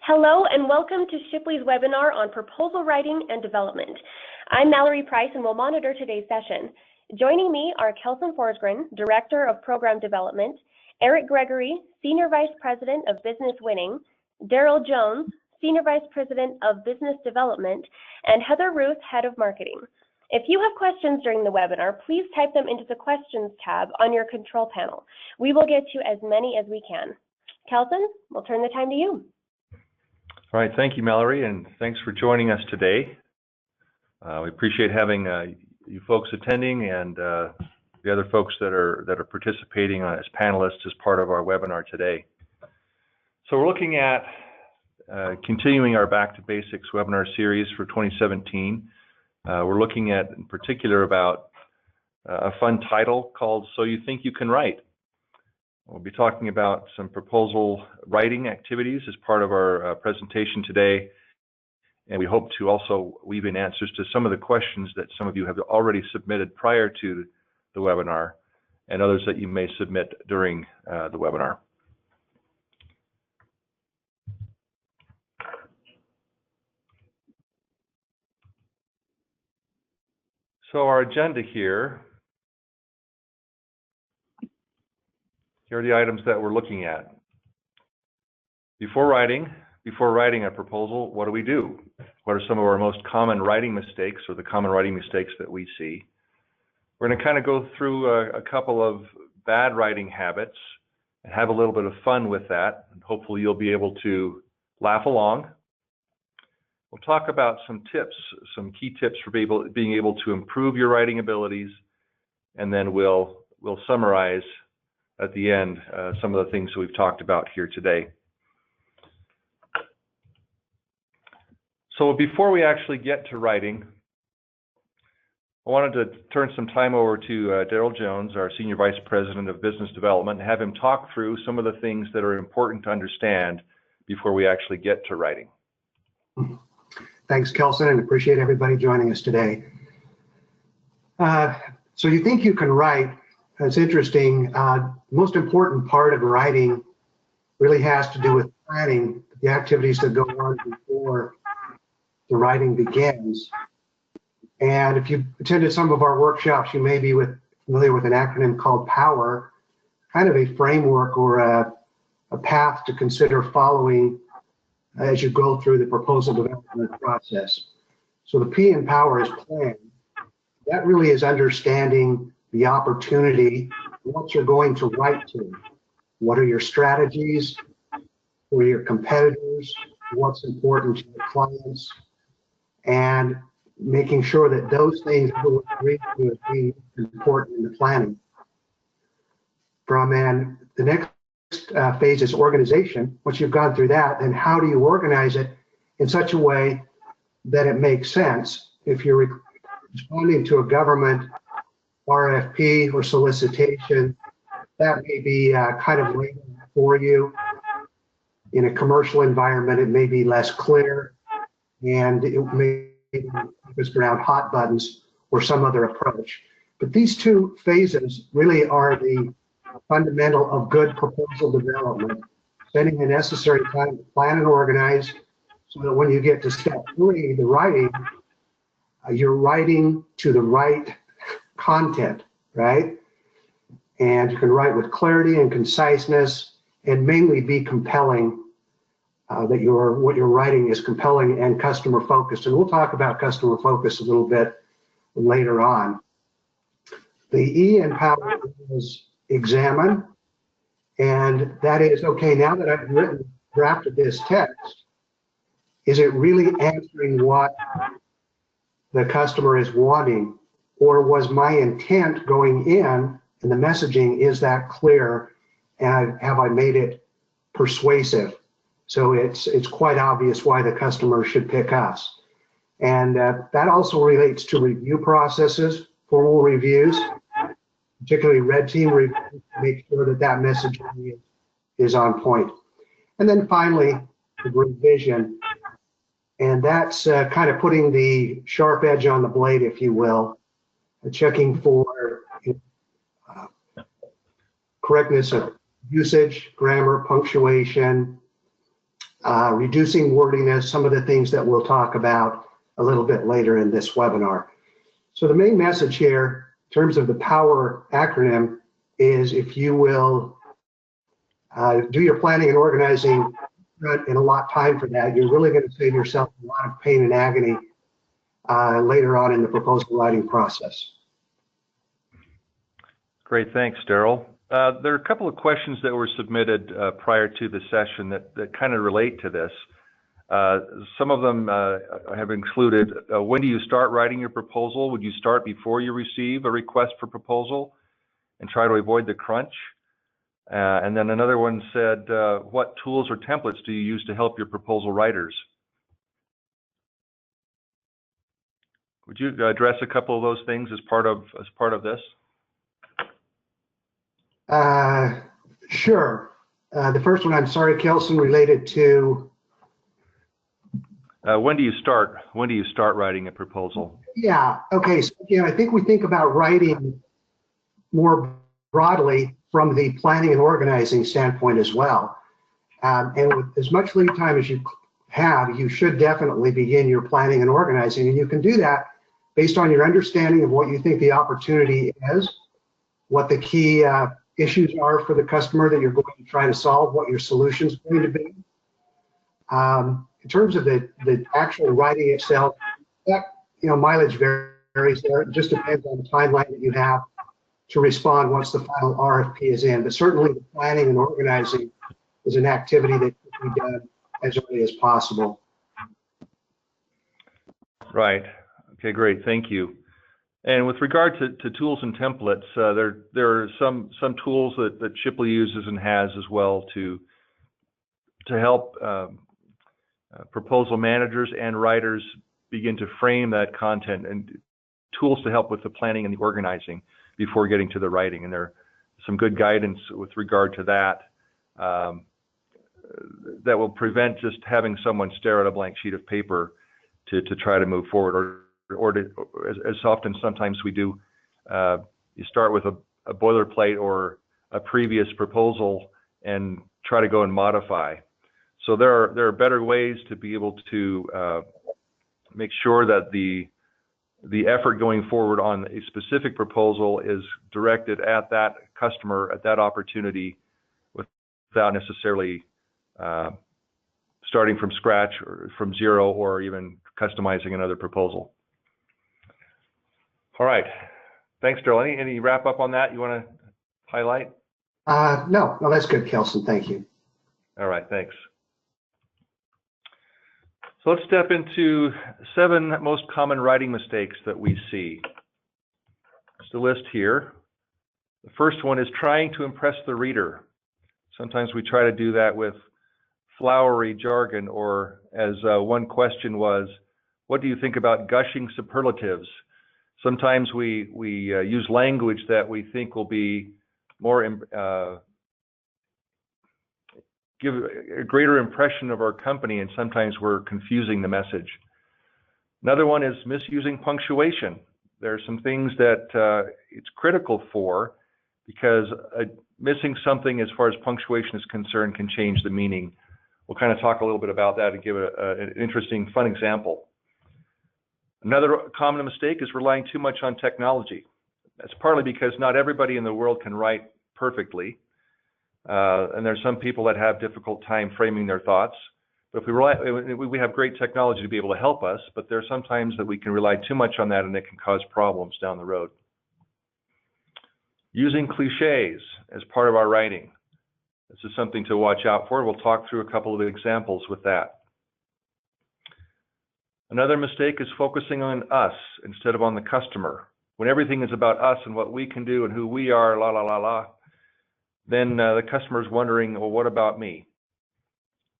Hello and welcome to Shipley's webinar on proposal writing and development. I'm Mallory Price and will monitor today's session. Joining me are Kelson Forsgren, Director of Program Development, Eric Gregory, Senior Vice President of Business Winning, Daryl Jones, Senior Vice President of Business Development, and Heather Ruth, Head of Marketing. If you have questions during the webinar, please type them into the Questions tab on your control panel. We will get to as many as we can. Kelson, we'll turn the time to you. All right, thank you, Mallory, and thanks for joining us today. We appreciate having you folks attending and the other folks that are participating as panelists as part of our webinar today. So we're looking at continuing our Back to Basics webinar series for 2017. We're looking at, in particular, about a fun title called So You Think You Can Write. We'll be talking about some proposal writing activities as part of our presentation today, and we hope to also weave in answers to some of the questions that some of you have already submitted prior to the webinar and others that you may submit during the webinar. So our agenda here. Here are the items that we're looking at. Before writing a proposal, what do we do? What are some of our most common writing mistakes or the common writing mistakes that we see? We're going to kind of go through a couple of bad writing habits and have a little bit of fun with that. And hopefully you'll be able to laugh along. We'll talk about some tips, some key tips for being able to improve your writing abilities, and then we'll summarize at the end some of the things that we've talked about here today. So before we actually get to writing, I wanted to turn some time over to Daryl Jones, our Senior Vice President of Business Development, and have him talk through some of the things that are important to understand before we actually get to writing. Thanks, Kelson, and appreciate everybody joining us today. So you think you can write. It's interesting. The most important part of writing really has to do with planning the activities that go on before the writing begins. And if you've attended some of our workshops, you may be familiar with an acronym called POWER, kind of a framework or a path to consider following as you go through the proposal development process. So the P in POWER is plan. That really is understanding the opportunity, what you're going to write to. What are your strategies? Who are your competitors? What's important to your clients? And making sure that those things will agree to as being important in the planning. The next phase is organization. Once you've gone through that, then how do you organize it in such a way that it makes sense? If you're responding to a government RFP or solicitation, that may be kind of laid for you. In a commercial environment, it may be less clear, and it may be focused around hot buttons or some other approach. But these two phases really are the fundamental of good proposal development, spending the necessary time to plan and organize so that when you get to step 3, the writing, you're writing to the right content, right? And you can write with clarity and conciseness and mainly be compelling, that what you're writing is compelling and customer focused. And we'll talk about customer focus a little bit later on. The E in POWER is examine, and that is, okay, now that I've drafted this text, is it really answering what the customer is wanting? Or was my intent going in and the messaging, is that clear? And have I made it persuasive? So it's quite obvious why the customer should pick us. And that also relates to review processes, formal reviews, particularly red team reviews, to make sure that that messaging is on point. And then finally, the revision. And that's kind of putting the sharp edge on the blade, if you will, checking for correctness of usage, grammar, punctuation, reducing wordiness, some of the things that we'll talk about a little bit later in this webinar. So the main message here, in terms of the POWER acronym, is if you will do your planning and organizing and allot time for that, you're really going to save yourself a lot of pain and agony later on in the proposal writing process. Great, thanks, Daryl. There are a couple of questions that were submitted prior to the session that kind of relate to this. Some of them have included, when do you start writing your proposal? Would you start before you receive a request for proposal and try to avoid the crunch? And then another one said, what tools or templates do you use to help your proposal writers? Would you address a couple of those things as part of this? Sure. The first one, I'm sorry, Kelson, related to when do you start writing a proposal? Yeah. Okay. So again, I think we think about writing more broadly from the planning and organizing standpoint as well. And with as much lead time as you have, you should definitely begin your planning and organizing. And you can do that based on your understanding of what you think the opportunity is, what the key issues are for the customer that you're going to try to solve, what your solution is going to be. In terms of the actual writing itself, that, mileage varies there. It just depends on the timeline that you have to respond once the final RFP is in. But certainly the planning and organizing is an activity that can be done as early as possible. Right. Okay, great. Thank you. And with regard to tools and templates, there are some tools that Shipley uses and has as well to help proposal managers and writers begin to frame that content, and tools to help with the planning and the organizing before getting to the writing. And there are some good guidance with regard to that that will prevent just having someone stare at a blank sheet of paper to try to move forward, or as often sometimes we do, you start with a boilerplate or a previous proposal and try to go and modify. So there are better ways to be able to make sure that the effort going forward on a specific proposal is directed at that customer, at that opportunity, without necessarily starting from scratch or from zero, or even customizing another proposal. All right. Thanks, Daryl. Any wrap up on that you want to highlight? No, that's good, Kelson. Thank you. All right, thanks. So let's step into 7 most common writing mistakes that we see. Just a list here. The first one is trying to impress the reader. Sometimes we try to do that with flowery jargon, or as one question was, what do you think about gushing superlatives? Sometimes we use language that we think will be more give a greater impression of our company, and sometimes we're confusing the message. Another one is misusing punctuation. There are some things that it's critical for, because missing something as far as punctuation is concerned can change the meaning. We'll kind of talk a little bit about that and give an interesting, fun example. Another common mistake is relying too much on technology. That's partly because not everybody in the world can write perfectly. And there's some people that have difficult time framing their thoughts. But if we have great technology to be able to help us, but there are some times that we can rely too much on that, and it can cause problems down the road. Using cliches as part of our writing. This is something to watch out for. We'll talk through a couple of examples with that. Another mistake is focusing on us instead of on the customer. When everything is about us and what we can do and who we are, la la la la, then the customer is wondering, well, what about me?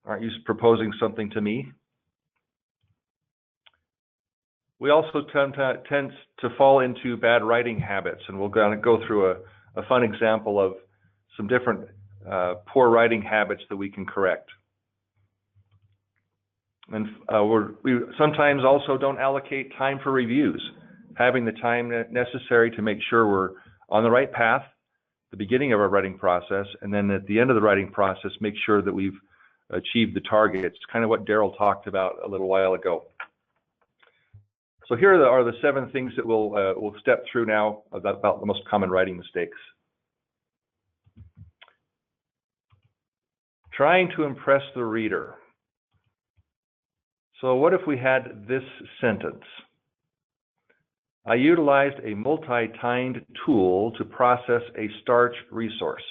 Aren't you proposing something to me? We also tend to fall into bad writing habits, and we're going to go through a fun example of some different poor writing habits that we can correct. And we sometimes also don't allocate time for reviews, having the time necessary to make sure we're on the right path, the beginning of our writing process, and then at the end of the writing process, make sure that we've achieve the target. It's kind of what Daryl talked about a little while ago. So here are the 7 things that we'll step through now about the most common writing mistakes. Trying to impress the reader. So what if we had this sentence? I utilized a multi-tined tool to process a starch resource.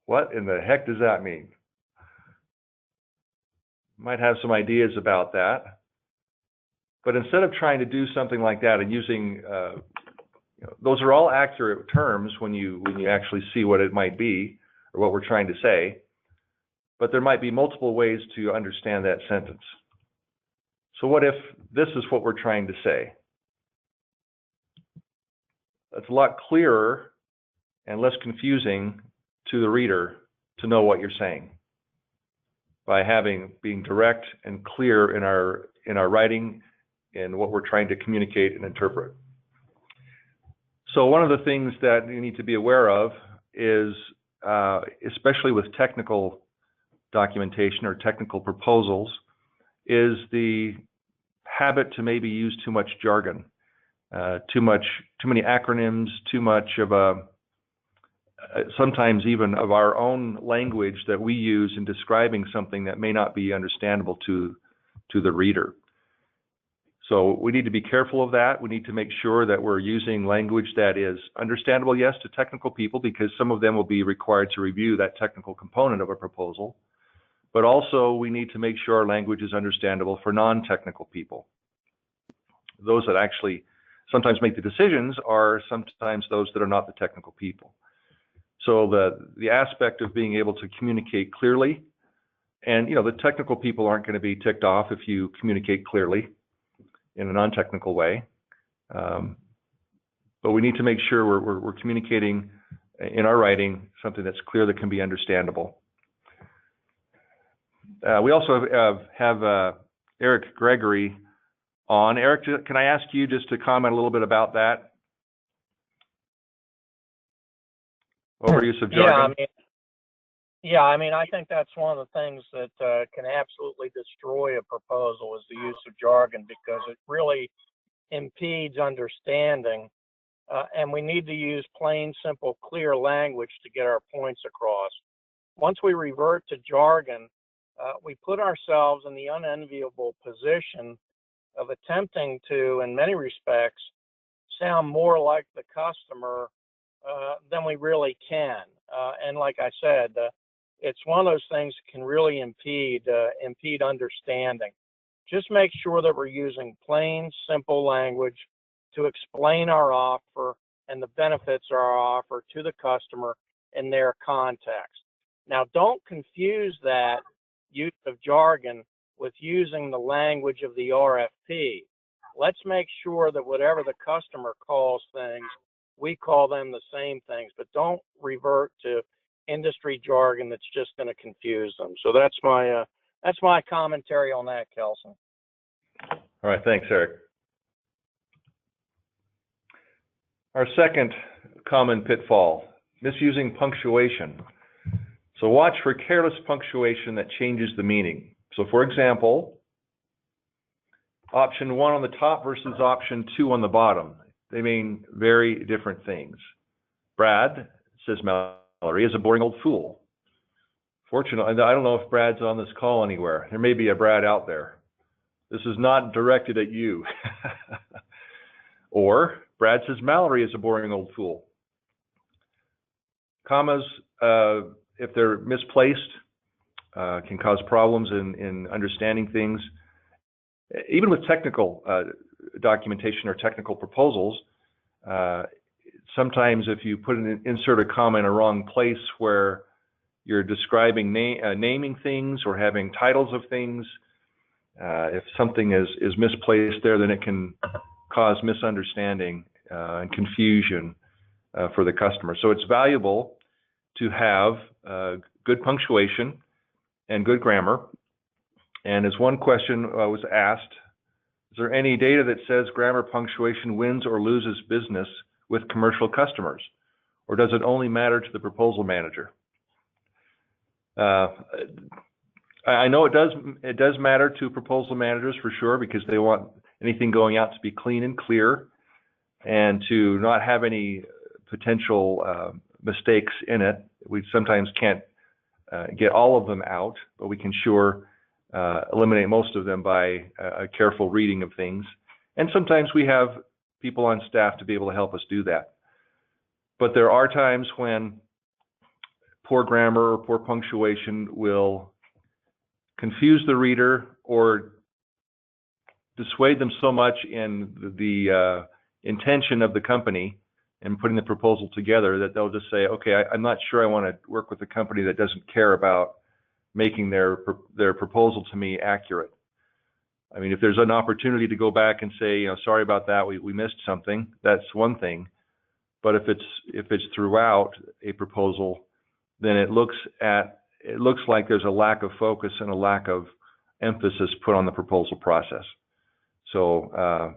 What in the heck does that mean? Might have some ideas about that. But instead of trying to do something like that and using, those are all accurate terms when you actually see what it might be or what we're trying to say. But there might be multiple ways to understand that sentence. So what if this is what we're trying to say? It's a lot clearer and less confusing to the reader to know what you're saying by being direct and clear in our writing and what we're trying to communicate and interpret. So one of the things that you need to be aware of is, especially with technical documentation or technical proposals, is the habit to maybe use too much jargon, too many acronyms, too much of sometimes even of our own language that we use in describing something that may not be understandable to the reader. So we need to be careful of that. We need to make sure that we're using language that is understandable, yes, to technical people, because some of them will be required to review that technical component of a proposal. But also we need to make sure our language is understandable for non-technical people. Those that actually sometimes make the decisions are sometimes those that are not the technical people. So the aspect of being able to communicate clearly, and the technical people aren't going to be ticked off if you communicate clearly in a non-technical way. But we need to make sure we're communicating in our writing something that's clear, that can be understandable. We also have Eric Gregory on. Eric, can I ask you just to comment a little bit about that? Overuse of jargon? I mean, I think that's one of the things that can absolutely destroy a proposal is the use of jargon, because it really impedes understanding. And we need to use plain, simple, clear language to get our points across. Once we revert to jargon, we put ourselves in the unenviable position of attempting to, in many respects, sound more like the customer than we really can. And like I said, it's one of those things that can really impede understanding. Just make sure that we're using plain, simple language to explain our offer and the benefits of our offer to the customer in their context. Now, don't confuse that use of jargon with using the language of the RFP. Let's make sure that whatever the customer calls things, we call them the same things, but don't revert to industry jargon that's just going to confuse them. So that's my commentary on that, Kelson. All right, thanks, Eric. Our second common pitfall, misusing punctuation. So watch for careless punctuation that changes the meaning. So for example, option 1 on the top versus option 2 on the bottom. They mean very different things. Brad, says Mallory, is a boring old fool. Fortunately, I don't know if Brad's on this call anywhere. There may be a Brad out there. This is not directed at you. Or Brad says Mallory is a boring old fool. Commas, if they're misplaced, can cause problems in understanding things. Even with technical documentation or technical proposals, sometimes if you insert a comma in a wrong place where you're describing naming things or having titles of things, if something is misplaced there, then it can cause misunderstanding and confusion for the customer. So it's valuable to have good punctuation and good grammar. And as one question was asked, is there any data that says grammar punctuation wins or loses business with commercial customers? Or does it only matter to the proposal manager? I know it does matter to proposal managers for sure, because they want anything going out to be clean and clear, and to not have any potential mistakes in it. We sometimes can't get all of them out, but we can sure eliminate most of them by a careful reading of things. And sometimes we have people on staff to be able to help us do that. But there are times when poor grammar or poor punctuation will confuse the reader or dissuade them so much in the intention of the company and putting the proposal together that they'll just say, okay, I'm not sure I want to work with a company that doesn't care about making their proposal to me accurate. I mean, if there's an opportunity to go back and say, you know, sorry about that, we missed something, that's one thing. But if it's throughout a proposal, then it looks like there's a lack of focus and a lack of emphasis put on the proposal process. So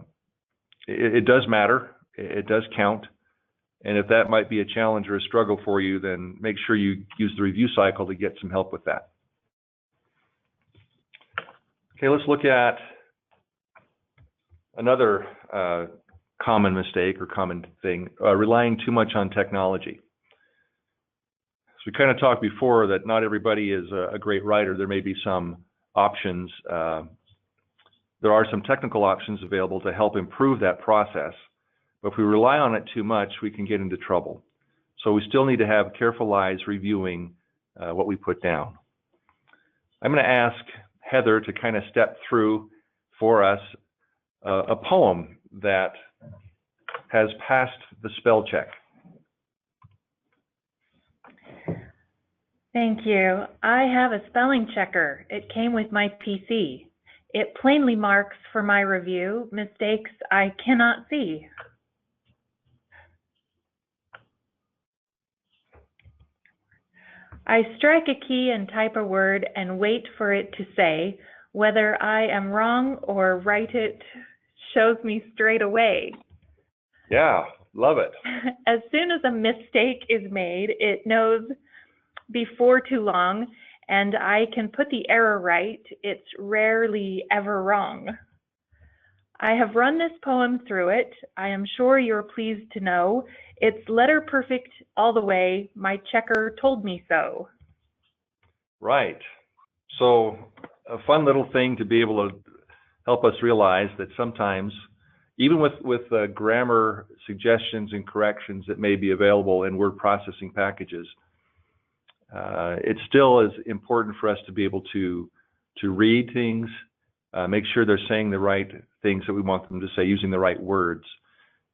it does matter, it does count. And if that might be a challenge or a struggle for you, then make sure you use the review cycle to get some help with that. Okay, let's look at another common mistake or common thing, relying too much on technology. So we kind of talked before that not everybody is a great writer. There may be some options. There are some technical options available to help improve that process. But if we rely on it too much, we can get into trouble. So we still need to have careful eyes reviewing what we put down. I'm going to ask Heather to kind of step through for us a poem that has passed the spell check. Thank you. I have a spelling checker. It came with my PC. It plainly marks for my review mistakes I cannot see. I strike a key and type a word and wait for it to say whether I am wrong or right. It shows me straight away. Yeah, love it. As soon as a mistake is made, it knows before too long, and I can put the error right. It's rarely ever wrong. I have run this poem through it. I am sure you're pleased to know it's letter perfect all the way. My checker told me so. Right. So a fun little thing to be able to help us realize that sometimes, even with grammar suggestions and corrections that may be available in word processing packages, it still is important for us to be able to read things, make sure they're saying the right things that we want them to say, using the right words.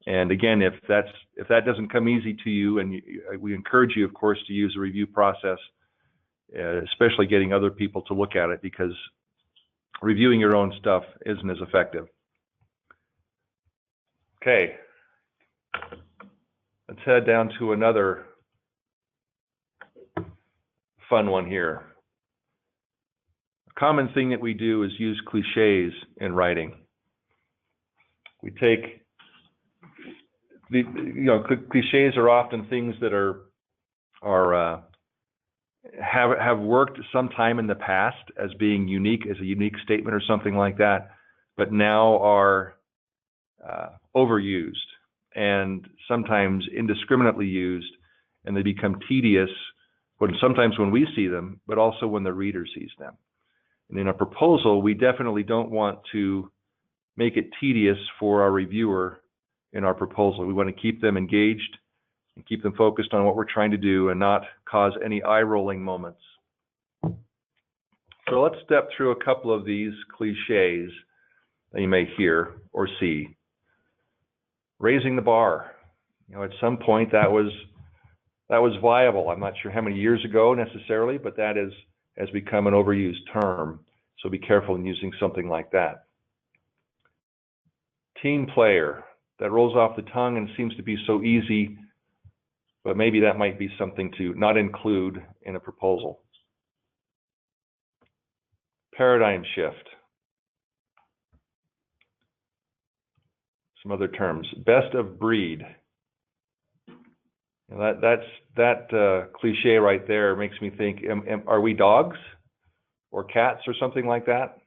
And again, if that doesn't come easy to you, and we encourage you, of course, to use a review process, especially getting other people to look at it, because reviewing your own stuff isn't as effective. Okay, let's head down to another fun one here. A common thing that we do is use cliches in writing. We take cliches are often things that have worked sometime in the past as being unique, as a unique statement or something like that, but now are overused and sometimes indiscriminately used, and they become tedious sometimes when we see them, but also when the reader sees them. And in a proposal, we definitely don't want to make it tedious for our reviewer in our proposal. We want to keep them engaged and keep them focused on what we're trying to do and not cause any eye-rolling moments. So let's step through a couple of these cliches that you may hear or see. Raising the bar. You know, at some point that was viable. I'm not sure how many years ago necessarily, but that has become an overused term. So be careful in using something like that. Team player. That rolls off the tongue and seems to be so easy, but maybe that might be something to not include in a proposal. Paradigm shift. Some other terms. Best of breed. That cliche right there makes me think, are we dogs or cats or something like that?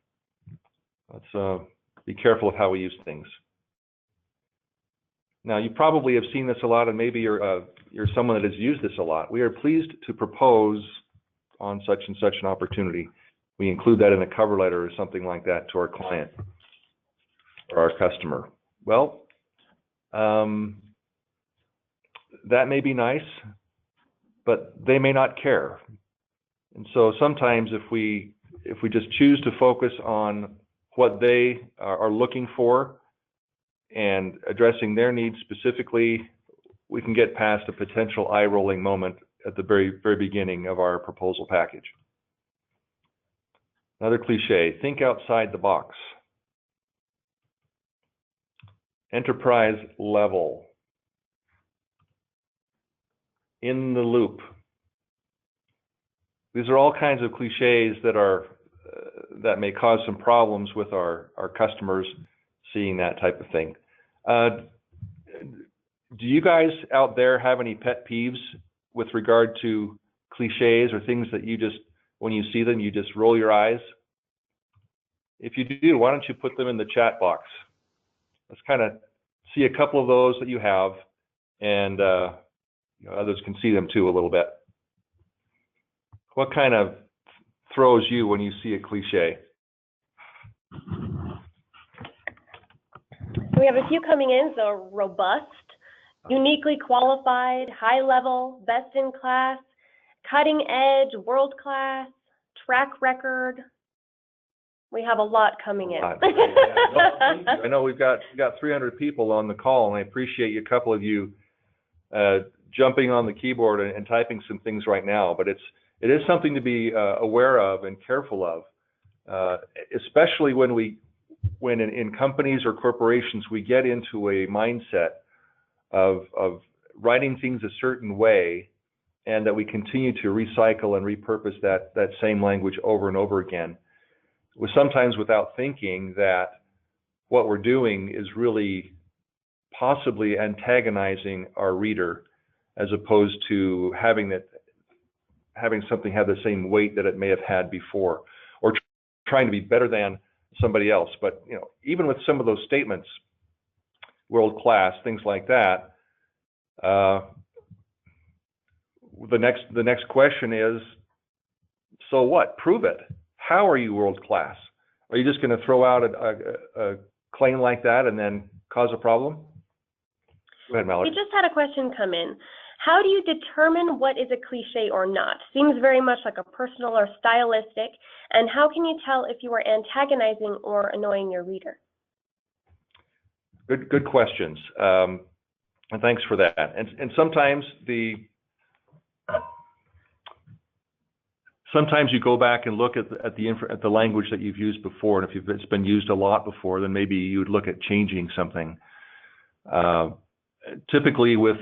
Let's be careful of how we use things. Now, you probably have seen this a lot, and maybe you're someone that has used this a lot. We are pleased to propose on such and such an opportunity. We include that in a cover letter or something like that to our client or our customer. Well, that may be nice, but they may not care. And so sometimes if we just choose to focus on what they are looking for and addressing their needs specifically, we can get past a potential eye-rolling moment at the very, very beginning of our proposal package. Another cliche, think outside the box. Enterprise level. In the loop. These are all kinds of cliches that may cause some problems with our customers seeing that type of thing. Do you guys out there have any pet peeves with regard to cliches or things that you just, when you see them, you just roll your eyes? If you do, why don't you put them in the chat box? Let's kind of see a couple of those that you have, and others can see them too a little bit. What kind of throws you when you see a cliche? We have a few coming in, so robust, uniquely qualified, high level, best in class, cutting edge, world class, track record. We have a lot coming in. I know we've got 300 people on the call, and I appreciate a couple of you jumping on the keyboard and typing some things right now, but it is something to be aware of and careful of, especially when in companies or corporations we get into a mindset of writing things a certain way, and that we continue to recycle and repurpose that same language over and over again, sometimes without thinking that what we're doing is really possibly antagonizing our reader, as opposed to having something have the same weight that it may have had before, or trying to be better than somebody else. But even with some of those statements, world class, things like that, the next question is, so what? Prove it. How are you world class? Are you just going to throw out a claim like that and then cause a problem? Go ahead, Mallory. We just had a question come in. How do you determine what is a cliche or not? Seems very much like a personal or stylistic. And how can you tell if you are antagonizing or annoying your reader? Good questions. And thanks for that. And sometimes you go back and look at the language that you've used before, and if it's been used a lot before, then maybe you would look at changing something. Typically with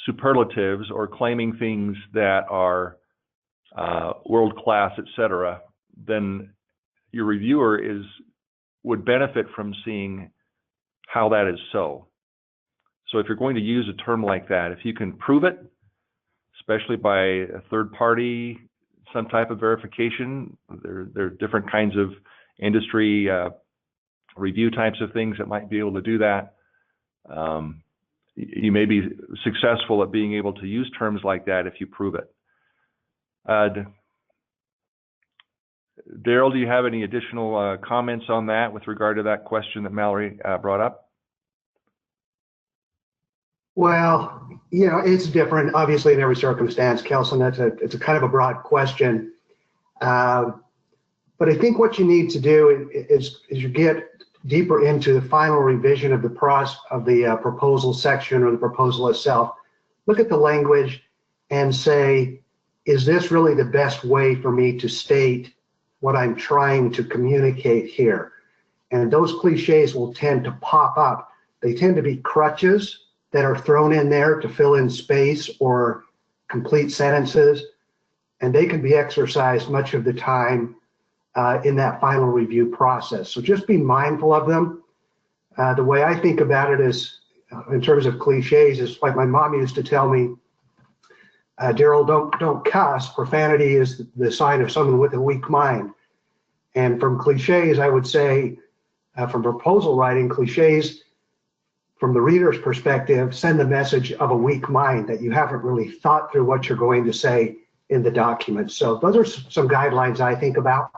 superlatives or claiming things that are world-class, etc., then your reviewer would benefit from seeing how that is so. So if you're going to use a term like that, if you can prove it, especially by a third party, some type of verification, there are different kinds of industry review types of things that might be able to do that. You may be successful at being able to use terms like that if you prove it. Daryl, do you have any additional comments on that with regard to that question that Mallory brought up? Well, it's different, obviously, in every circumstance, Kelson. It's a kind of a broad question. But I think what you need to do is you get deeper into the final revision of the proposal section or the proposal itself, look at the language and say, is this really the best way for me to state what I'm trying to communicate here? And those cliches will tend to pop up. They tend to be crutches that are thrown in there to fill in space or complete sentences, and they can be exercised much of the time in that final review process. So just be mindful of them. The way I think about it is in terms of cliches, it's like my mom used to tell me, Daryl, don't cuss. Profanity is the sign of someone with a weak mind. And from cliches, I would say, from proposal writing, cliches, from the reader's perspective, send the message of a weak mind, that you haven't really thought through what you're going to say in the document. So those are some guidelines I think about.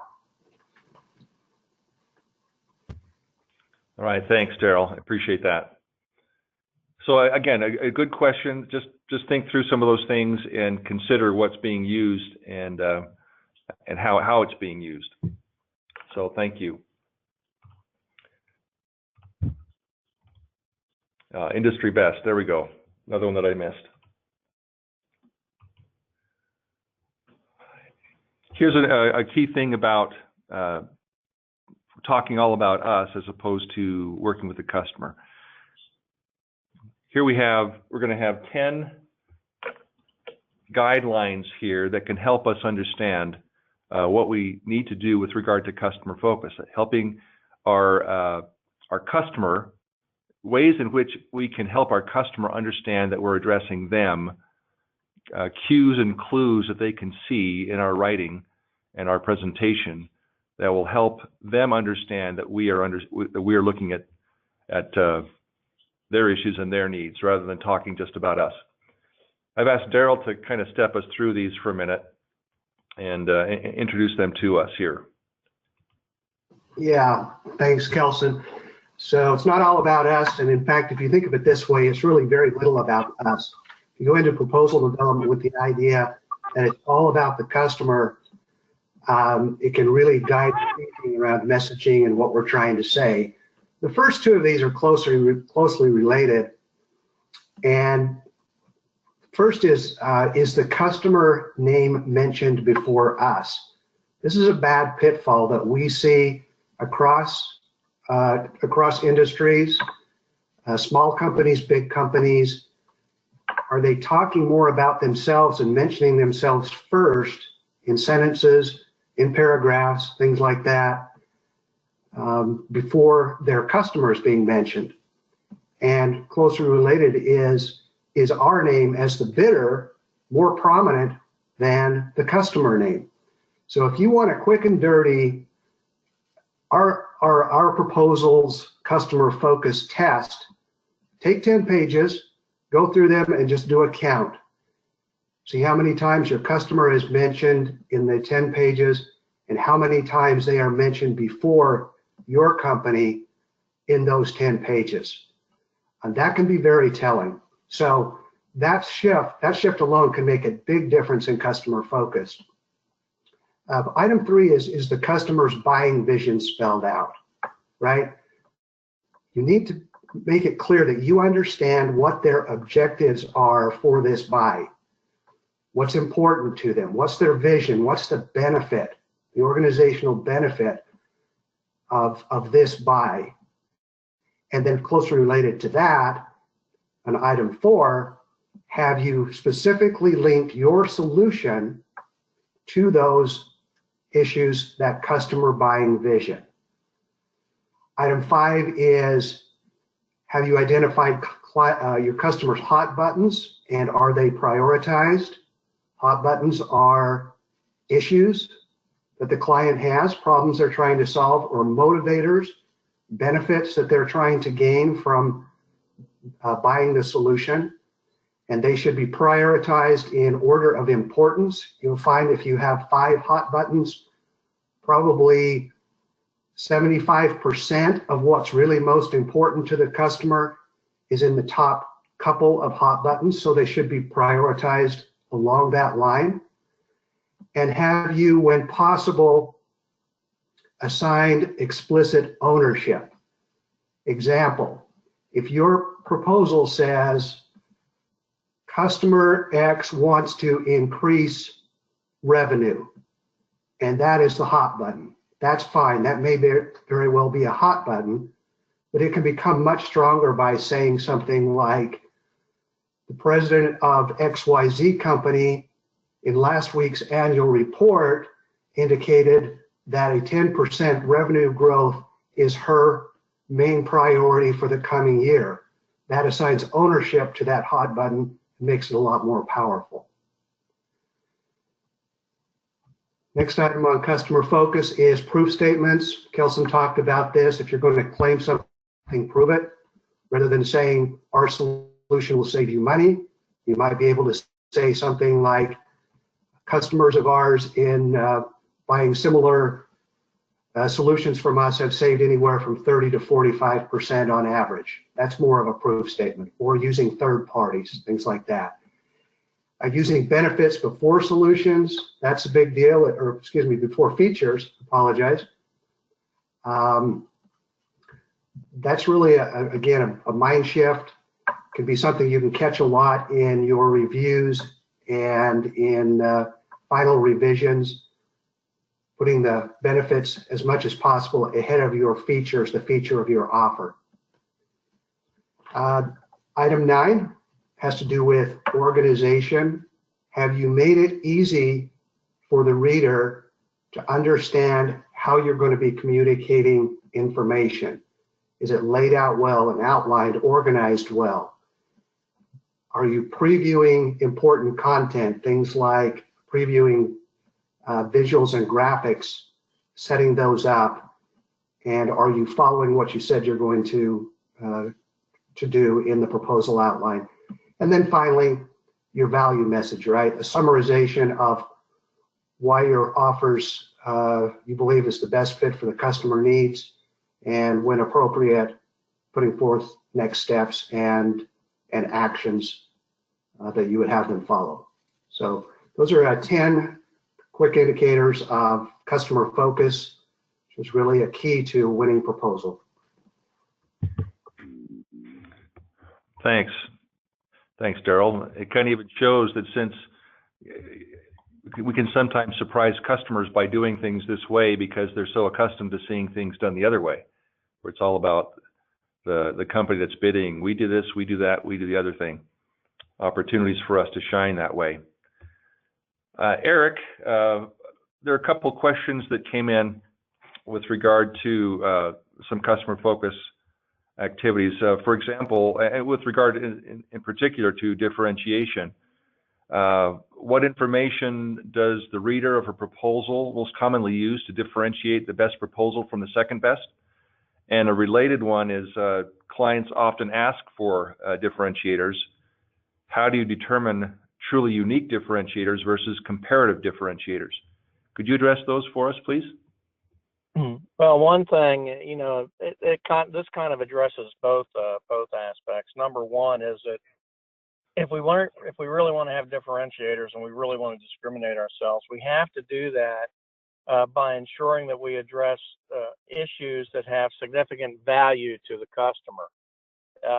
All right, thanks, Daryl. I appreciate that. So again, a good question. Just think through some of those things and consider what's being used and how it's being used. So thank you. Industry best. There we go. Another one that I missed. Here's a key thing about talking all about us as opposed to working with the customer. Here we're going to have 10 guidelines here that can help us understand what we need to do with regard to customer focus, helping our customer, ways in which we can help our customer understand that we're addressing them, cues and clues that they can see in our writing and our presentation that will help them understand that we are looking at their issues and their needs rather than talking just about us. I've asked Daryl to kind of step us through these for a minute and introduce them to us here. Yeah, thanks, Kelson. So it's not all about us, and in fact, if you think of it this way, it's really very little about us. If you go into proposal development with the idea that it's all about the customer, it can really guide the thinking around messaging and what we're trying to say. The first two of these are closely related, and first is the customer name mentioned before us? This is a bad pitfall that we see across industries, small companies, big companies. Are they talking more about themselves and mentioning themselves first in sentences, in paragraphs, things like that, before their customer is being mentioned? And closely related is our name as the bidder more prominent than the customer name? So if you want a quick and dirty, our proposals customer focus test, take 10 pages, go through them and just do a count. See how many times your customer is mentioned in the 10 pages and how many times they are mentioned before your company in those 10 pages. And that can be very telling. So that shift alone can make a big difference in customer focus. Item 3 is the customer's buying vision spelled out, right? You need to make it clear that you understand what their objectives are for this buy. What's important to them? What's their vision? What's the benefit, the organizational benefit of this buy? And then closely related to that, on item 4, have you specifically linked your solution to those issues, that customer buying vision? Item 5 is, have you identified your customer's hot buttons and are they prioritized? Hot buttons are issues that the client has, problems they're trying to solve, or motivators, benefits that they're trying to gain from buying the solution. And they should be prioritized in order of importance. You'll find if you have 5 hot buttons, probably 75% of what's really most important to the customer is in the top couple of hot buttons, so they should be prioritized along that line. And have you, when possible, assigned explicit ownership? Example, if your proposal says customer X wants to increase revenue, and that is the hot button, that's fine. That may very well be a hot button, but it can become much stronger by saying something like, the president of XYZ company in last week's annual report indicated that a 10% revenue growth is her main priority for the coming year. that assigns ownership to that hot button and makes it a lot more powerful. Next item on customer focus is proof statements. Kelson talked about this. If you're going to claim something, prove it. Rather than saying our solution will save you money, you might be able to say something like, customers of ours in buying similar solutions from us have saved anywhere from 30 to 45% on average. That's more of a proof statement. Or using third parties, things like that. Using benefits before solutions, that's a big deal, or excuse me, before features, apologize. That's really, again, a mind shift. Can be something you can catch a lot in your reviews and in final revisions, putting the benefits as much as possible ahead of your features, the feature of your offer. Item 9 has to do with organization. Have you made it easy for the reader to understand how you're going to be communicating information? Is it laid out well and outlined, organized well? Are you previewing important content, things like previewing visuals and graphics, setting those up, and are you following what you said you're going to do in the proposal outline? And then finally, your value message, right? A summarization of why your offers you believe is the best fit for the customer needs, and when appropriate, putting forth next steps and actions that you would have them follow. So those are 10 quick indicators of customer focus, which is really a key to winning proposal. Thanks. Thanks, Daryl. It kind of even shows that since we can sometimes surprise customers by doing things this way because they're so accustomed to seeing things done the other way, where it's all about the company that's bidding. We do this, we do that, we do the other thing. Opportunities for us to shine that way. Eric, there are a couple questions that came in with regard to some customer focus activities. For example, with regard in particular to differentiation, what information does the reader of a proposal most commonly use to differentiate the best proposal from the second best? And a related one is clients often ask for differentiators. How do you determine truly unique differentiators versus comparative differentiators? Could you address those for us, please? Well, one thing, you know, this kind of addresses both aspects. Number one is that if we really want to have differentiators and we really want to discriminate ourselves, we have to do that by ensuring that we address issues that have significant value to the customer.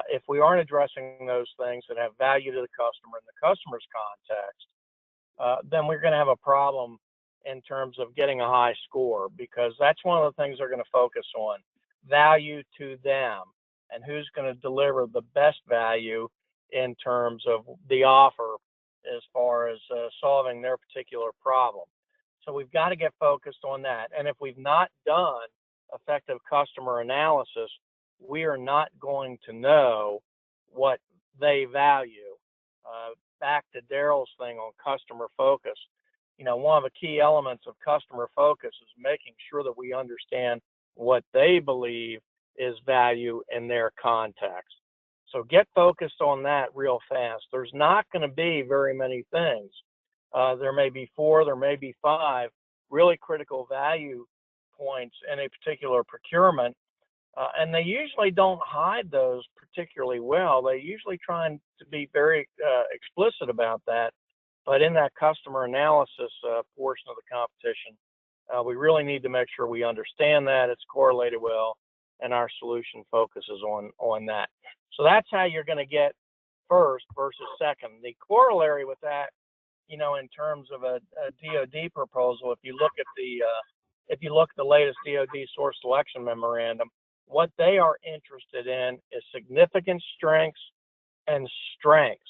If we aren't addressing those things that have value to the customer in the customer's context, then we're going to have a problem in terms of getting a high score, because that's one of the things they're going to focus on, value to them, and who's going to deliver the best value in terms of the offer as far as solving their particular problem. So we've got to get focused on that. And if we've not done effective customer analysis, we are not going to know what they value. Back to Daryl's thing on customer focus. You know, one of the key elements of customer focus is making sure that we understand what they believe is value in their context. So get focused on that real fast. There's not going to be very many things. There may be 4, there may be 5 really critical value points in a particular procurement. And they usually don't hide those particularly well. They usually try to be very explicit about that. But in that customer analysis portion of the competition, we really need to make sure we understand that it's correlated well, and our solution focuses on that. So that's how you're going to get first versus second. The corollary with that, you know, in terms of a DoD proposal, if you look at the latest DoD source selection memorandum, what they are interested in is significant strengths and strengths.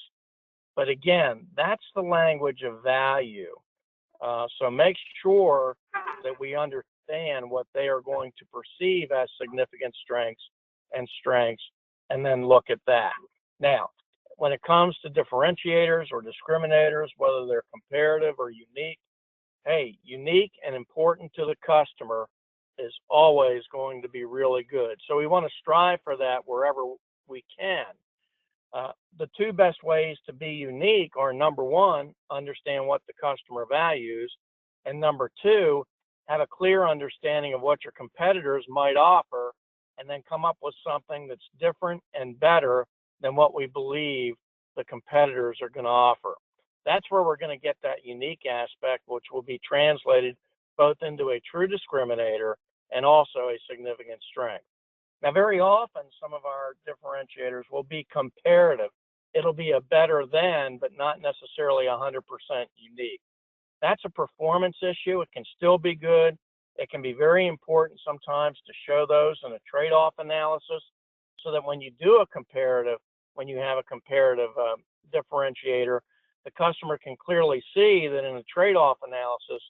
But again, that's the language of value. So make sure that we understand what they are going to perceive as significant strengths and strengths and then look at that. Now, when it comes to differentiators or discriminators, whether they're comparative or unique, hey, unique and important to the customer is always going to be really good. So we want to strive for that wherever we can. The two best ways to be unique are, number one, understand what the customer values, and number two, have a clear understanding of what your competitors might offer, and then come up with something that's different and better than what we believe the competitors are going to offer. That's where we're going to get that unique aspect, which will be translated both into a true discriminator and also a significant strength. Now, very often, some of our differentiators will be comparative. It'll be a better than, but not necessarily 100% unique. That's a performance issue. It can still be good. It can be very important sometimes to show those in a trade-off analysis so that when you do a comparative, when you have a comparative differentiator, the customer can clearly see that in a trade-off analysis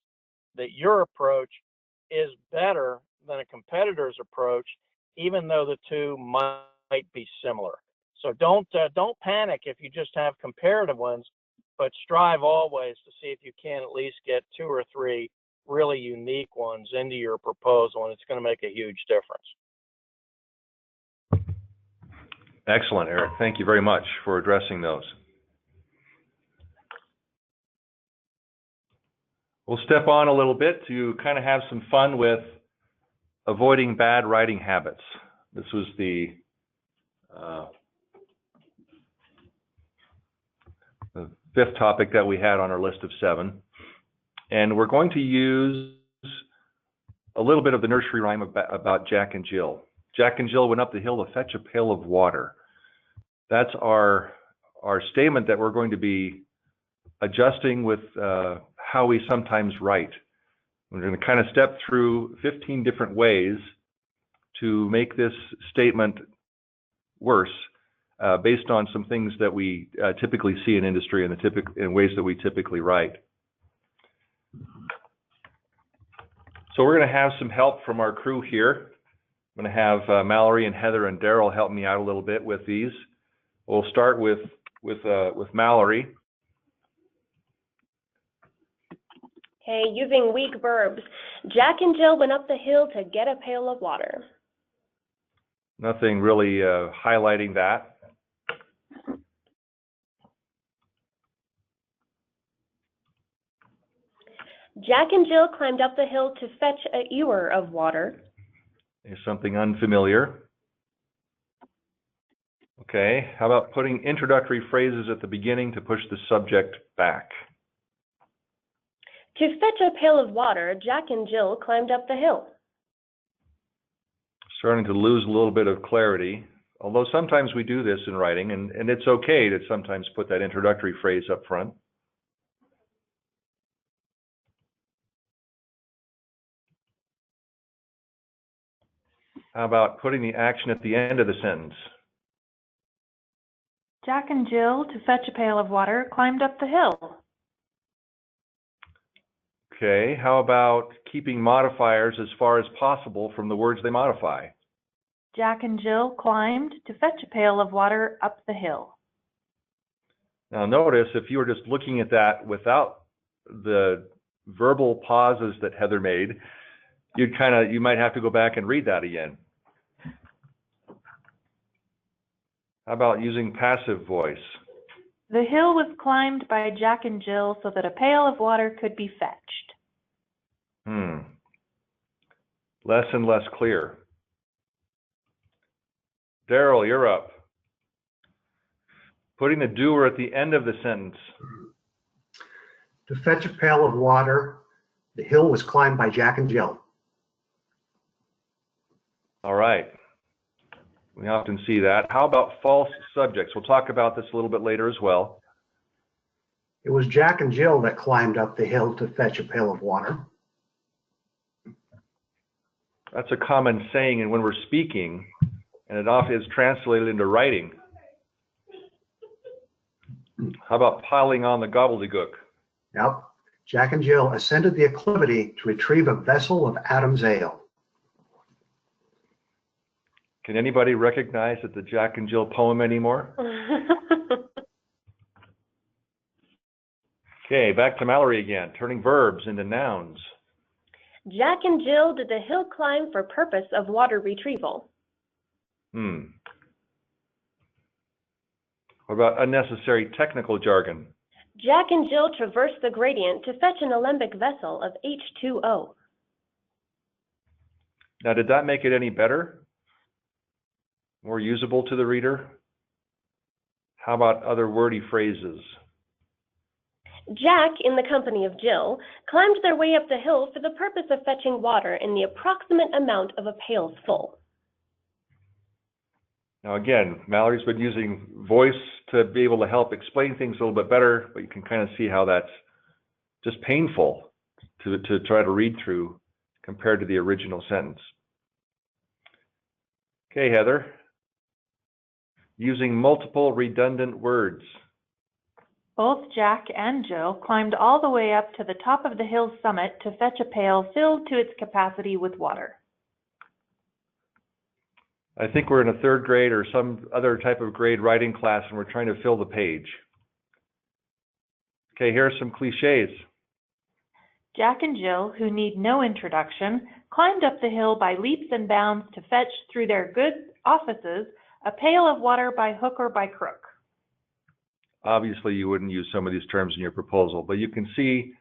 that your approach is better than a competitor's approach, even though the two might be similar. So don't panic if you just have comparative ones, but strive always to see if you can at least get 2 or 3 really unique ones into your proposal, and it's going to make a huge difference. Excellent, Eric. Thank you very much for addressing those. We'll step on a little bit to kind of have some fun with avoiding bad writing habits. This was the 5th topic that we had on our list of 7. And we're going to use a little bit of the nursery rhyme about Jack and Jill. Jack and Jill went up the hill to fetch a pail of water. That's our statement that we're going to be adjusting with how we sometimes write. We're going to kind of step through 15 different ways to make this statement worse based on some things that we typically see in industry and in ways that we typically write. So we're going to have some help from our crew here. I'm going to have Mallory and Heather and Daryl help me out a little bit with these. We'll start with Mallory. Okay, using weak verbs. Jack and Jill went up the hill to get a pail of water. Nothing really highlighting that. Jack and Jill climbed up the hill to fetch a ewer of water. Is something unfamiliar. Okay, how about putting introductory phrases at the beginning to push the subject back? To fetch a pail of water, Jack and Jill climbed up the hill. Starting to lose a little bit of clarity, although sometimes we do this in writing, and it's okay to sometimes put that introductory phrase up front. How about putting the action at the end of the sentence? Jack and Jill, to fetch a pail of water, climbed up the hill. Okay, how about keeping modifiers as far as possible from the words they modify? Jack and Jill climbed to fetch a pail of water up the hill. Now notice, if you were just looking at that without the verbal pauses that Heather made, you might have to go back and read that again. How about using passive voice? The hill was climbed by Jack and Jill so that a pail of water could be fetched. Less and less clear. Daryl, you're up. Putting the doer at the end of the sentence. To fetch a pail of water, the hill was climbed by Jack and Jill. All right. We often see that. How about false subjects? We'll talk about this a little bit later as well. It was Jack and Jill that climbed up the hill to fetch a pail of water. That's a common saying and when we're speaking, and it often is translated into writing. How about piling on the gobbledygook? Yep. Jack and Jill ascended the acclivity to retrieve a vessel of Adam's ale. Can anybody recognize it's the Jack and Jill poem anymore? Okay, back to Mallory again, turning verbs into nouns. Jack and Jill did the hill climb for purpose of water retrieval. What about unnecessary technical jargon? Jack and Jill traversed the gradient to fetch an alembic vessel of H2O. Now, did that make it any better? More usable to the reader? How about other wordy phrases? Jack, in the company of Jill, climbed their way up the hill for the purpose of fetching water in the approximate amount of a pail's full. Now again, Mallory's been using voice to be able to help explain things a little bit better, but you can kind of see how that's just painful to try to read through compared to the original sentence. Okay, Heather. Using multiple redundant words. Both Jack and Jill climbed all the way up to the top of the hill's summit to fetch a pail filled to its capacity with water. I think we're in a third grade or some other type of grade writing class and we're trying to fill the page. Okay, here are some cliches. Jack and Jill, who need no introduction, climbed up the hill by leaps and bounds to fetch through their good offices a pail of water by hook or by crook. Obviously, you wouldn't use some of these terms in your proposal, but you can see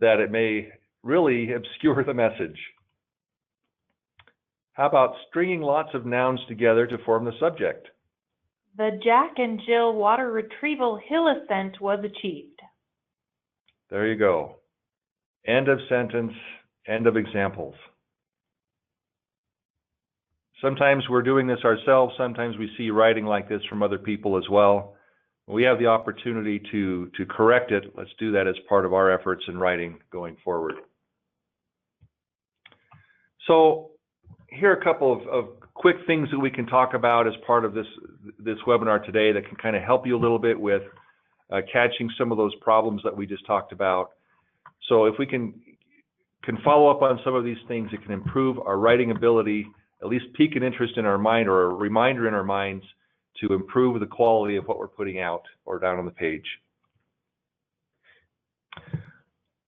that it may really obscure the message. How about stringing lots of nouns together to form the subject? The Jack and Jill water retrieval hill ascent was achieved. There you go. End of sentence, end of examples. Sometimes we're doing this ourselves. Sometimes we see writing like this from other people as well. We have the opportunity to correct it. Let's do that as part of our efforts in writing going forward. So here are a couple of quick things that we can talk about as part of this webinar today that can kind of help you a little bit with catching some of those problems that we just talked about. So if we can follow up on some of these things, it can improve our writing ability, at least pique an interest in our mind or a reminder in our minds to improve the quality of what we're putting out or down on the page.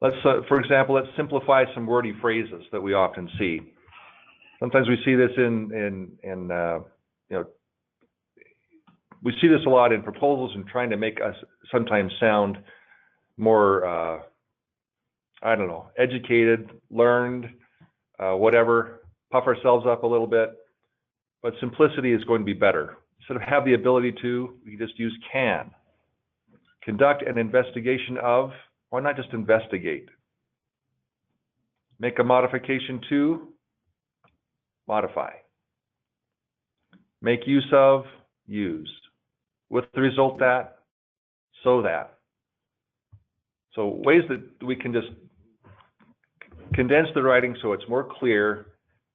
Let's, for example, let's simplify some wordy phrases that we often see. Sometimes we see this we see this a lot in proposals and trying to make us sometimes sound more, I don't know, educated, learned, whatever, puff ourselves up a little bit, but simplicity is going to be better. Instead of have the ability to, we just use can. Conduct an investigation of, why not just investigate? Make a modification to, modify. Make use of, use. With the result that, so that. So ways that we can just condense the writing so it's more clear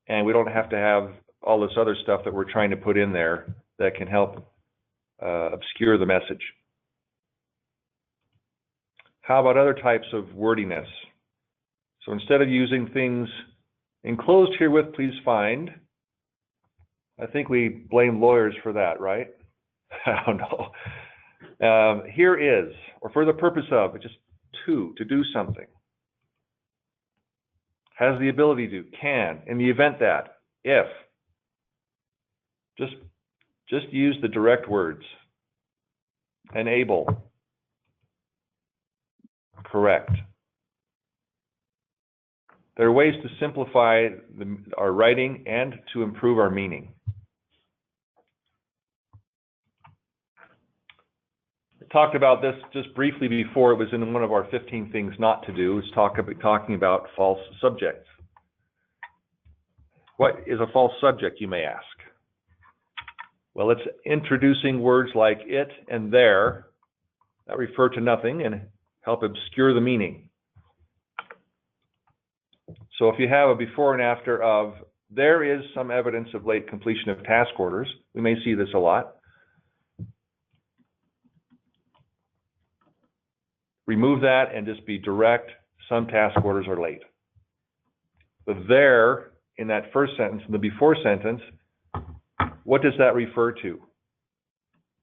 and we don't have to have all this other stuff that we're trying to put in there that can help obscure the message. How about other types of wordiness? So instead of using things enclosed herewith, please find. I think we blame lawyers for that, right? I don't know. Here is, or for the purpose of, just to do something. Has the ability to, can, in the event that, if. Just use the direct words. Enable. Correct. There are ways to simplify our writing and to improve our meaning. I talked about this just briefly before. It was in one of our 15 things not to do. It's talking about false subjects. What is a false subject, you may ask? Well, it's introducing words like it and there that refer to nothing and help obscure the meaning. So if you have a before and after of, there is some evidence of late completion of task orders, we may see this a lot. Remove that and just be direct, some task orders are late. The there in that first sentence, in the before sentence, What does that refer to?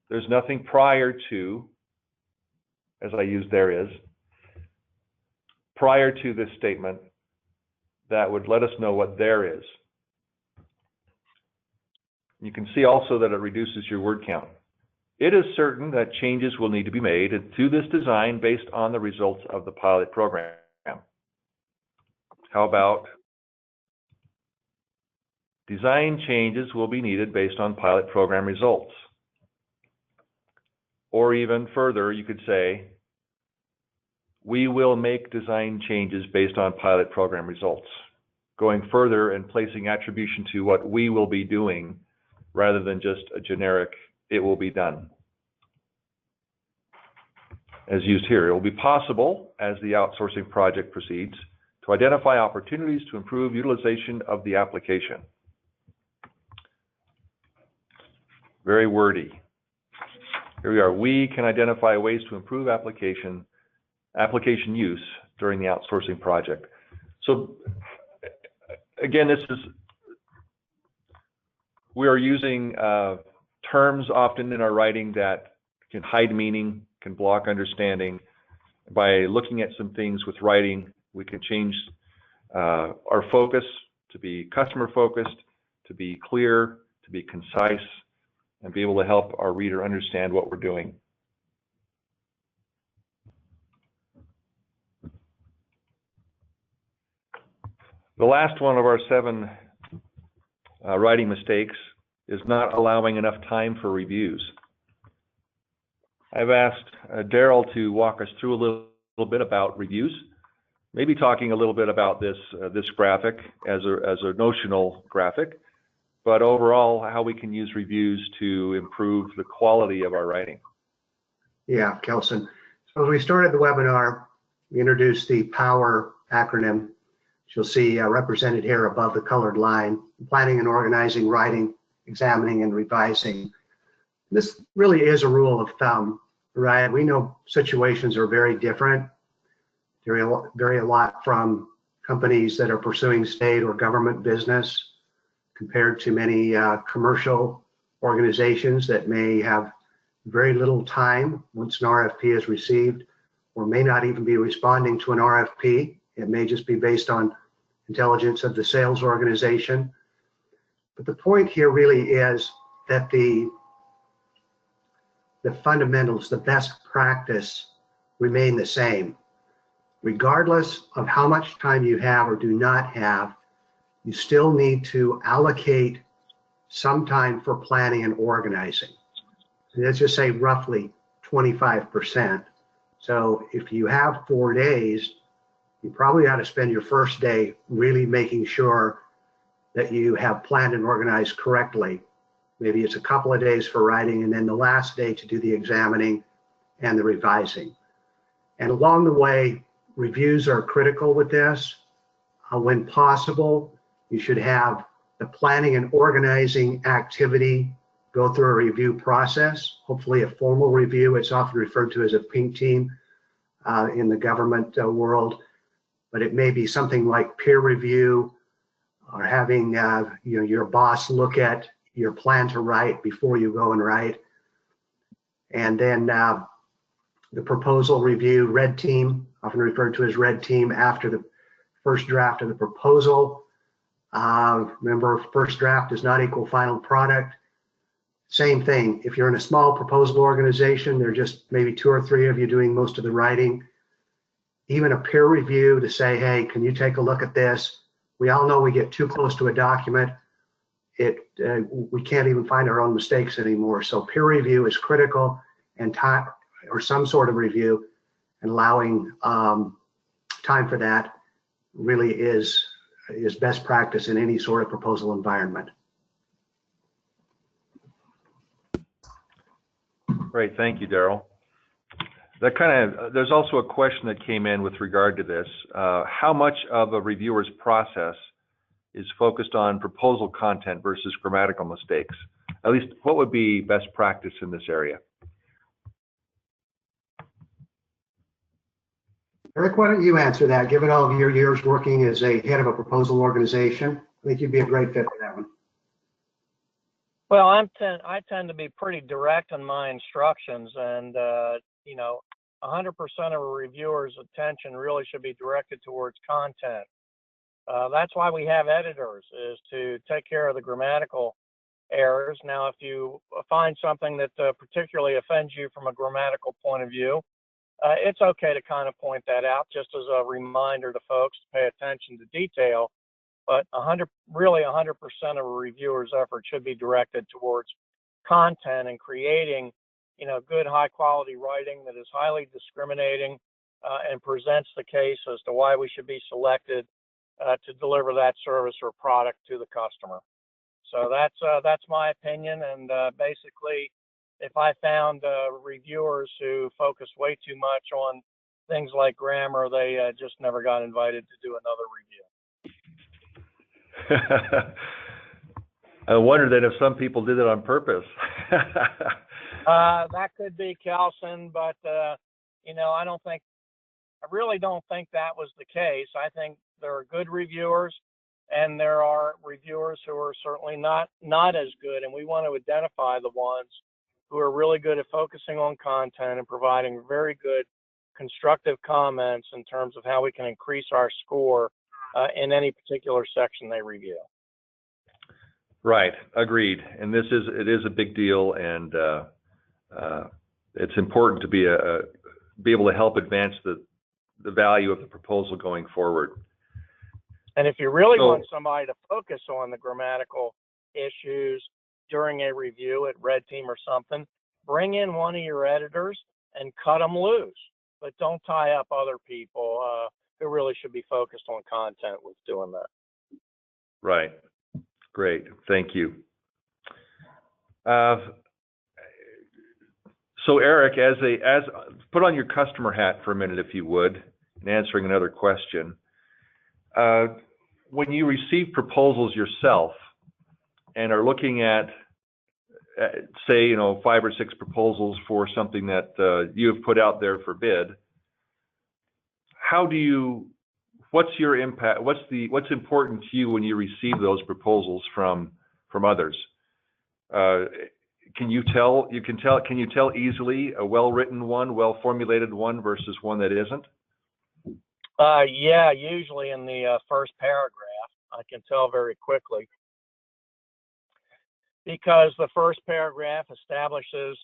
There's nothing prior to, as I used there is, prior to this statement that would let us know what there is. You can see also that it reduces your word count. It is certain that changes will need to be made to this design based on the results of the pilot program. How about design changes will be needed based on pilot program results? Or even further, you could say, we will make design changes based on pilot program results. Going further and placing attribution to what we will be doing rather than just a generic, it will be done. As used here, it will be possible, as the outsourcing project proceeds, to identify opportunities to improve utilization of the application. Very wordy. Here we are. We can identify ways to improve application use during the outsourcing project. So again, we are using terms often in our writing that can hide meaning, can block understanding. By looking at some things with writing, we can change our focus to be customer focused, to be clear, to be concise, and be able to help our reader understand what we're doing. The last one of our 7 writing mistakes is not allowing enough time for reviews. I've asked Daryl to walk us through a little bit about reviews, maybe talking a little bit about this graphic as a notional graphic, but overall how we can use reviews to improve the quality of our writing. Yeah, Kelson. So as we started the webinar, we introduced the POWER acronym, which you'll see represented here above the colored line: planning and organizing, writing, examining, and revising. This really is a rule of thumb, right? We know situations are very different, vary a lot from companies that are pursuing state or government business compared to many commercial organizations that may have very little time once an RFP is received, or may not even be responding to an RFP. It may just be based on intelligence of the sales organization. But the point here really is that the fundamentals, the best practice, remain the same. Regardless of how much time you have or do not have, you still need to allocate some time for planning and organizing. Let's just say roughly 25%. So if you have 4 days, you probably ought to spend your first day really making sure that you have planned and organized correctly. Maybe it's a couple of days for writing, and then the last day to do the examining and the revising. And along the way, reviews are critical with this. When possible, you should have the planning and organizing activity go through a review process, hopefully a formal review. It's often referred to as a pink team in the government world, but it may be something like peer review, or having your boss look at your plan to write before you go and write. And then the proposal review, red team, often referred to as red team, after the first draft of the proposal. Remember, first draft does not equal final product. Same thing, if you're in a small proposal organization, there are just maybe 2 or 3 of you doing most of the writing. Even a peer review to say, hey, can you take a look at this? We all know we get too close to a document, we can't even find our own mistakes anymore. So peer review is critical, and time, or some sort of review, and allowing time for that really is best practice in any sort of proposal environment. Great, thank you, Daryl. There's also a question that came in with regard to this. How much of a reviewer's process is focused on proposal content versus grammatical mistakes? At least, what would be best practice in this area? Eric, why don't you answer that? Given all of your years working as a head of a proposal organization, I think you'd be a great fit for that one. Well, I tend to be pretty direct in my instructions, and 100% of a reviewer's attention really should be directed towards content. That's why we have editors, is to take care of the grammatical errors. Now, if you find something that particularly offends you from a grammatical point of view, it's okay to kind of point that out, just as a reminder to folks to pay attention to detail. But 100% of a reviewer's effort should be directed towards content and creating, good high quality writing that is highly discriminating and presents the case as to why we should be selected to deliver that service or product to the customer. So that's my opinion. And basically, if I found reviewers who focus way too much on things like grammar, they just never got invited to do another review. I wonder that if some people did it on purpose. That could be, Kelson, but I really don't think that was the case. I think there are good reviewers, and there are reviewers who are certainly not as good, and we want to identify the ones who are really good at focusing on content and providing very good constructive comments in terms of how we can increase our score in any particular section they review. Right, agreed. And it is a big deal, and it's important to be able to help advance the value of the proposal going forward. And if you really want somebody to focus on the grammatical issues during a review at Red Team or something, bring in one of your editors and cut them loose. But don't tie up other people who really should be focused on content with doing that. Right. Great. Thank you. So Eric, as put on your customer hat for a minute, if you would, in answering another question. When you receive proposals yourself and are looking at, say, 5 or 6 proposals for something that you have put out there for bid, what's your impact? What's important to you when you receive those proposals from others? Can you tell easily a well-written one, well-formulated one versus one that isn't? Yeah, usually in the first paragraph, I can tell very quickly, because the first paragraph establishes,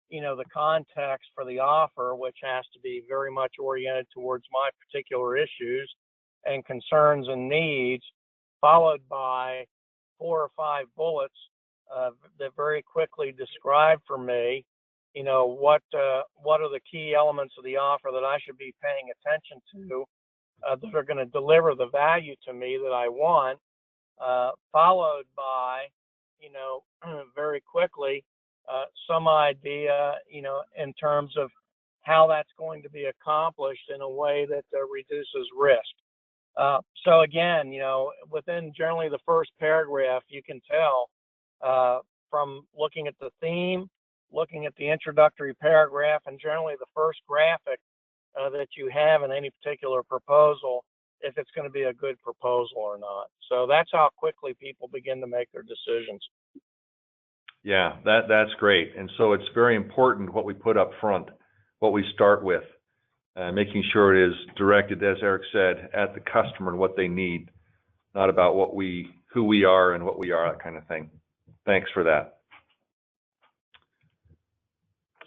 the context for the offer, which has to be very much oriented towards my particular issues and concerns and needs, followed by 4 or 5 bullets that very quickly describe for me, what are the key elements of the offer that I should be paying attention to that are going to deliver the value to me that I want, followed by, very quickly, some idea, in terms of how that's going to be accomplished in a way that reduces risk. So again, within generally the first paragraph, you can tell from looking at the theme, looking at the introductory paragraph, and generally the first graphic that you have in any particular proposal, if it's going to be a good proposal or not. So that's how quickly people begin to make their decisions. Yeah, that's great. And so it's very important what we put up front, what we start with, making sure it is directed, as Eric said, at the customer and what they need, not about who we are and what we are, that kind of thing. Thanks for that.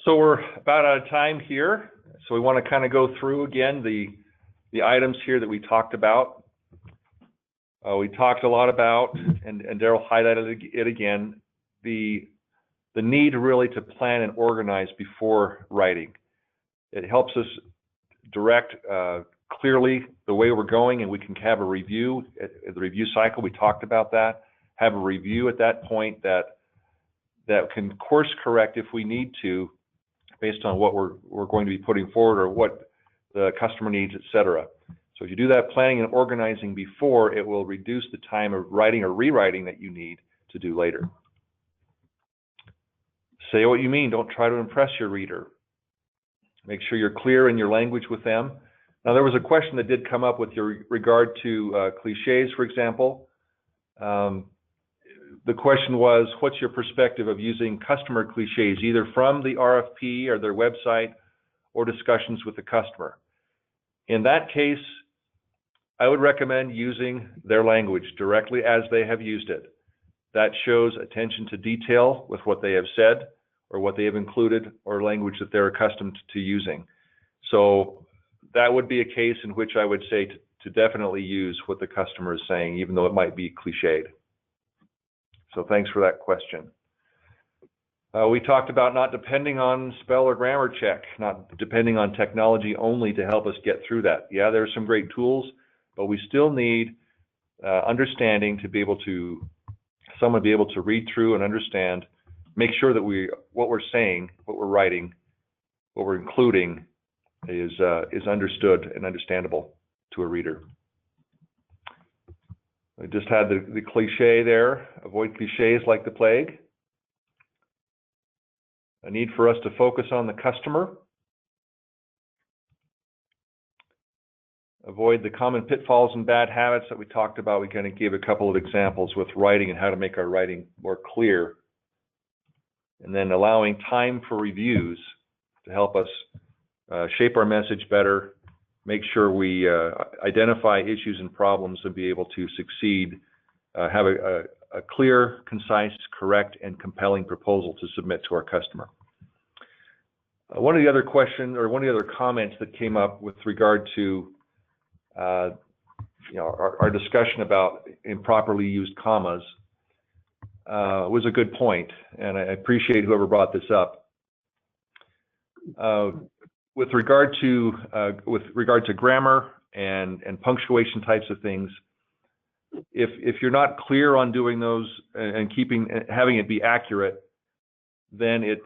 So we're about out of time here. So we want to kind of go through again the items here that we talked about. We talked a lot about, and Daryl highlighted it again, the need really to plan and organize before writing. It helps us direct clearly the way we're going, and we can have a review at the review cycle. We talked about that. Have a review at that point that can course correct if we need to, based on what we're going to be putting forward or what the customer needs, etc. So if you do that planning and organizing before, it will reduce the time of writing or rewriting that you need to do later. Say what you mean. Don't try to impress your reader. Make sure you're clear in your language with them. Now, there was a question that did come up with regard to cliches, for example. the question was, what's your perspective of using customer cliches, either from the RFP or their website or discussions with the customer? In that case, I would recommend using their language directly as they have used it. That shows attention to detail with what they have said or what they have included or language that they're accustomed to using. So that would be a case in which I would say to definitely use what the customer is saying, even though it might be cliched. So thanks for that question. We talked about not depending on spell or grammar check, not depending on technology only to help us get through that. Yeah, there are some great tools, but we still need understanding to be able to, someone be able to read through and understand, make sure that what we're saying, what we're writing, what we're including is understood and understandable to a reader. I just had the cliche there, avoid cliches like the plague. A need for us to focus on the customer. Avoid the common pitfalls and bad habits that we talked about. We kind of gave a couple of examples with writing and how to make our writing more clear. And then allowing time for reviews to help us shape our message better, make sure we identify issues and problems and be able to succeed, have a clear, concise, correct, and compelling proposal to submit to our customer. One of the other questions, or one of the other comments that came up with regard to our discussion about improperly used commas was a good point, and I appreciate whoever brought this up. With regard to grammar and punctuation types of things, if you're not clear on doing those and having it be accurate, then it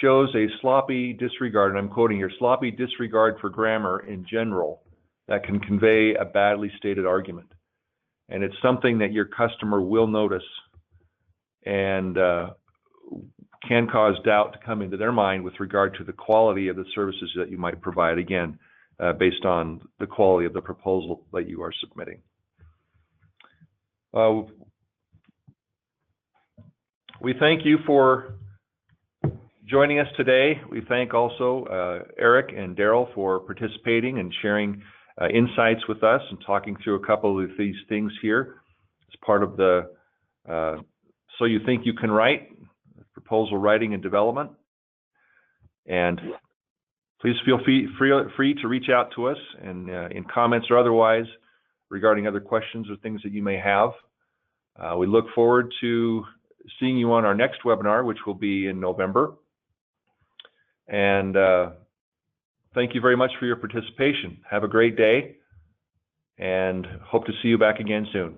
shows a sloppy disregard, and I'm quoting here, sloppy disregard for grammar in general that can convey a badly stated argument. And it's something that your customer will notice and can cause doubt to come into their mind with regard to the quality of the services that you might provide, again, based on the quality of the proposal that you are submitting. We thank you for joining us today. We thank also Eric and Daryl for participating and sharing insights with us and talking through a couple of these things here as part of the So You Think You Can Write, proposal writing and development. And please feel free to reach out to us and in comments or otherwise regarding other questions or things that you may have. We look forward to seeing you on our next webinar, which will be in November. And thank you very much for your participation. Have a great day and hope to see you back again soon.